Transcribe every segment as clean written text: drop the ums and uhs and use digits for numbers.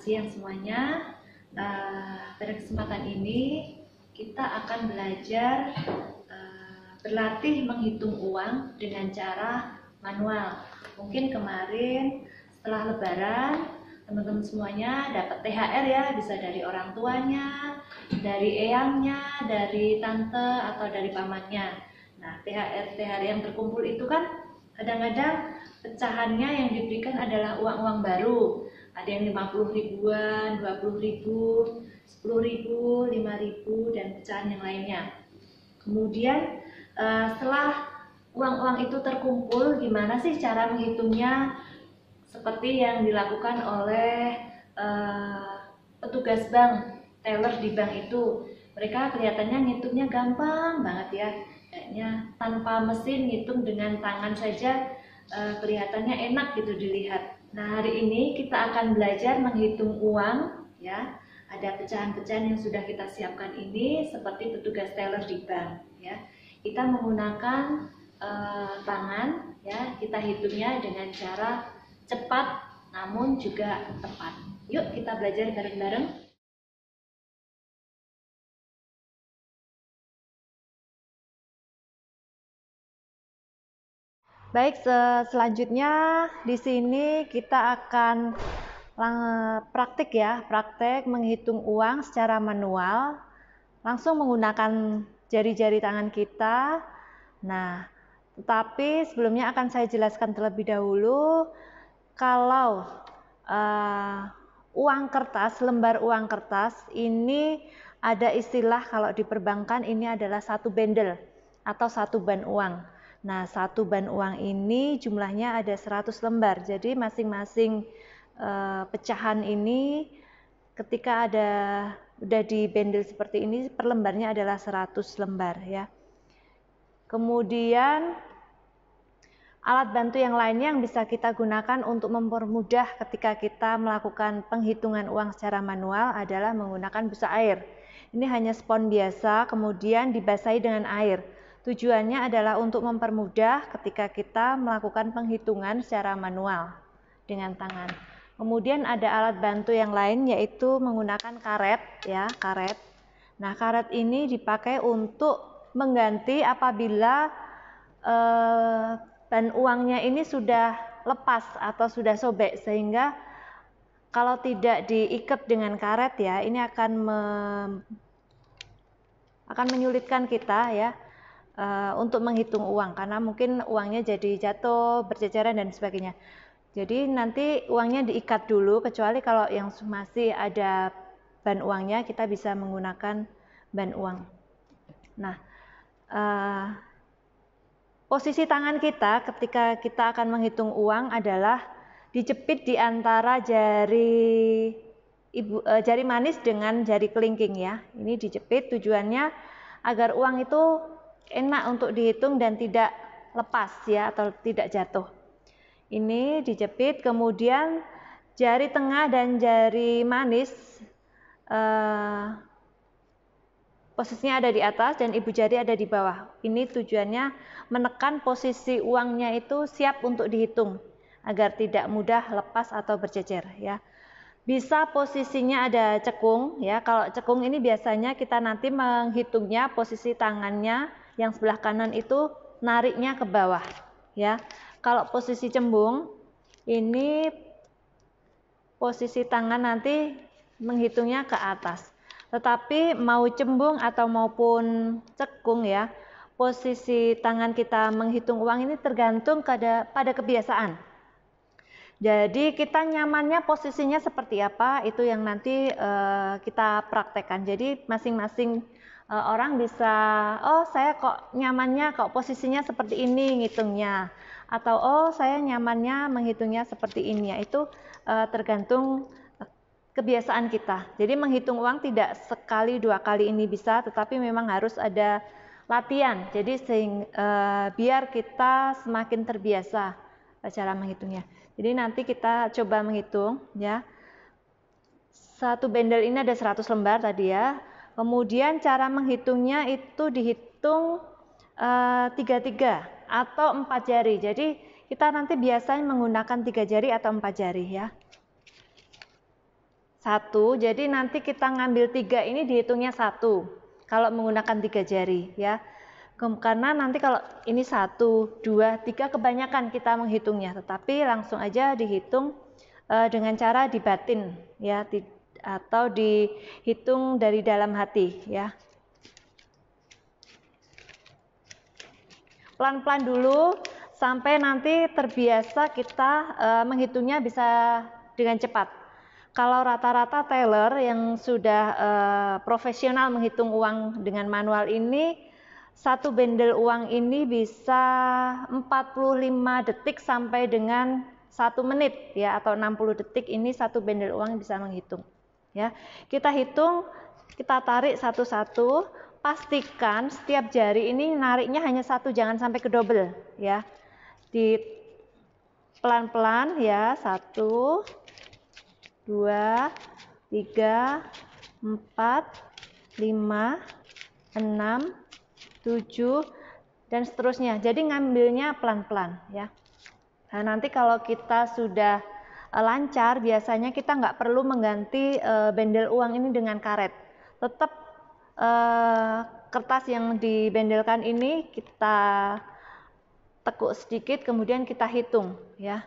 siang semuanya. Pada kesempatan ini kita akan belajar berlatih menghitung uang dengan cara manual. Mungkin kemarin setelah Lebaran teman-teman semuanya dapat THR ya, bisa dari orang tuanya, dari eyangnya, dari tante atau dari pamannya. Nah, THR yang terkumpul itu kan kadang-kadang pecahannya yang diberikan adalah uang-uang baru. Ada yang 50 ribuan, 20 ribu, 10 ribu, 5 ribu, dan pecahan yang lainnya. Kemudian setelah uang-uang itu terkumpul, gimana sih cara menghitungnya? Seperti yang dilakukan oleh petugas bank, teller di bank itu. Mereka kelihatannya ngitungnya gampang banget ya. Kayaknya tanpa mesin ngitung dengan tangan saja kelihatannya enak gitu dilihat. Nah, hari ini kita akan belajar menghitung uang ya. Ada pecahan-pecahan yang sudah kita siapkan ini seperti petugas teller di bank ya. Kita menggunakan tangan ya, kita hitungnya dengan cara cepat namun juga tepat. Yuk kita belajar bareng-bareng. Baik, selanjutnya di sini kita akan praktik ya, praktek menghitung uang secara manual, langsung menggunakan jari-jari tangan kita. Nah, tetapi sebelumnya akan saya jelaskan terlebih dahulu, kalau uang kertas, lembar uang kertas ini ada istilah kalau di perbankan ini adalah satu bendel atau satu ban uang. Nah, satu ban uang ini jumlahnya ada 100 lembar. Jadi masing-masing pecahan ini ketika udah di bendel seperti ini, per lembarnya adalah 100 lembar ya. Kemudian alat bantu yang lainnya yang bisa kita gunakan untuk mempermudah ketika kita melakukan penghitungan uang secara manual adalah menggunakan busa air. Ini hanya spons biasa, kemudian dibasahi dengan air. Tujuannya adalah untuk mempermudah ketika kita melakukan penghitungan secara manual dengan tangan. Kemudian ada alat bantu yang lain yaitu menggunakan karet ya, karet. Nah, karet ini dipakai untuk mengganti apabila ban uangnya ini sudah lepas atau sudah sobek, sehingga kalau tidak diikat dengan karet ya, ini akan menyulitkan kita ya untuk menghitung uang, karena mungkin uangnya jadi jatuh, berceceran dan sebagainya. Jadi nanti uangnya diikat dulu, kecuali kalau yang masih ada ban uangnya kita bisa menggunakan ban uang. Nah, posisi tangan kita ketika kita akan menghitung uang adalah dijepit di antara jari manis dengan jari kelingking ya. Ini dijepit tujuannya agar uang itu enak untuk dihitung dan tidak lepas ya, atau tidak jatuh. Ini dijepit, kemudian jari tengah dan jari manis posisinya ada di atas dan ibu jari ada di bawah. Ini tujuannya menekan posisi uangnya itu siap untuk dihitung agar tidak mudah lepas atau bercecer ya. Bisa posisinya ada cekung ya. Kalau cekung ini biasanya kita nanti menghitungnya posisi tangannya yang sebelah kanan itu nariknya ke bawah ya. Kalau posisi cembung ini posisi tangan nanti menghitungnya ke atas. Tetapi mau cembung atau maupun cekung ya, posisi tangan kita menghitung uang ini tergantung pada kebiasaan. Jadi kita nyamannya posisinya seperti apa, itu yang nanti kita praktekkan. Jadi masing-masing orang bisa, oh saya kok nyamannya kok posisinya seperti ini ngitungnya, atau oh saya nyamannya menghitungnya seperti ini, yaitu tergantung kebiasaan kita. Jadi menghitung uang tidak sekali dua kali ini bisa, tetapi memang harus ada latihan. Jadi biar kita semakin terbiasa cara menghitungnya. Jadi nanti kita coba menghitung ya. Satu bendel ini ada 100 lembar tadi ya. Kemudian cara menghitungnya itu dihitung 3 atau 4 jari. Jadi kita nanti biasanya menggunakan 3 jari atau 4 jari ya. 1, jadi nanti kita ngambil 3 ini dihitungnya 1 kalau menggunakan 3 jari ya. Karena nanti kalau ini 1, 2, 3 kebanyakan kita menghitungnya, tetapi langsung aja dihitung dengan cara dibatin ya, atau dihitung dari dalam hati ya. Pelan-pelan dulu sampai nanti terbiasa kita menghitungnya bisa dengan cepat. Kalau rata-rata teller yang sudah profesional menghitung uang dengan manual ini, satu bendel uang ini bisa 45 detik sampai dengan 1 menit ya, atau 60 detik ini satu bendel uang bisa menghitung ya. Kita hitung, kita tarik satu-satu, pastikan setiap jari ini nariknya hanya 1, jangan sampai kedobel ya. Di pelan-pelan ya, 1, 2, 3, 4, 5, 6, 7 dan seterusnya. Jadi ngambilnya pelan-pelan ya. Nah, nanti kalau kita sudah lancar, biasanya kita nggak perlu mengganti bendel uang ini dengan karet. Tetap kertas yang dibendelkan ini kita tekuk sedikit, kemudian kita hitung ya.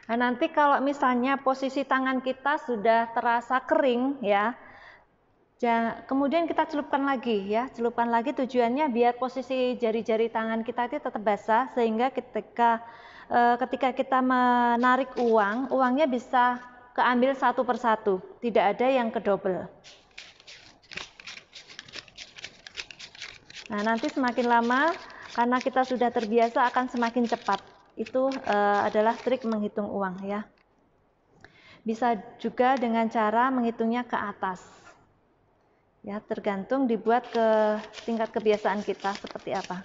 Nah, nanti kalau misalnya posisi tangan kita sudah terasa kering ya, kemudian kita celupkan lagi ya, celupkan lagi tujuannya biar posisi jari-jari tangan kita itu tetap basah, sehingga ketika kita menarik uangnya bisa keambil satu persatu, tidak ada yang kedobel. Nah, nanti semakin lama karena kita sudah terbiasa akan semakin cepat. Itu adalah trik menghitung uang ya. Bisa juga dengan cara menghitungnya ke atas. Ya, tergantung dibuat ke tingkat kebiasaan kita seperti apa.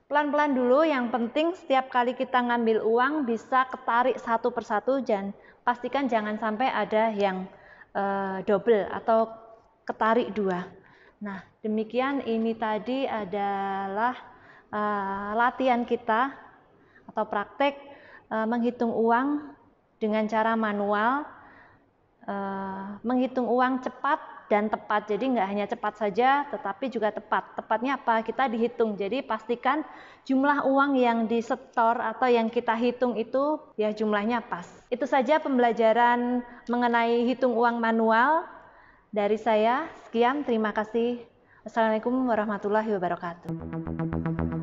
Pelan-pelan dulu, yang penting setiap kali kita ngambil uang bisa ketarik satu persatu, dan pastikan jangan sampai ada yang double atau ketarik 2. Nah, demikian ini tadi adalah latihan kita atau praktek menghitung uang dengan cara manual, menghitung uang cepat dan tepat. Jadi nggak hanya cepat saja, tetapi juga tepat. Tepatnya apa? Kita dihitung. Jadi pastikan jumlah uang yang disetor atau yang kita hitung itu ya jumlahnya pas. Itu saja pembelajaran mengenai hitung uang manual dari saya. Sekian, terima kasih. Wassalamualaikum warahmatullahi wabarakatuh.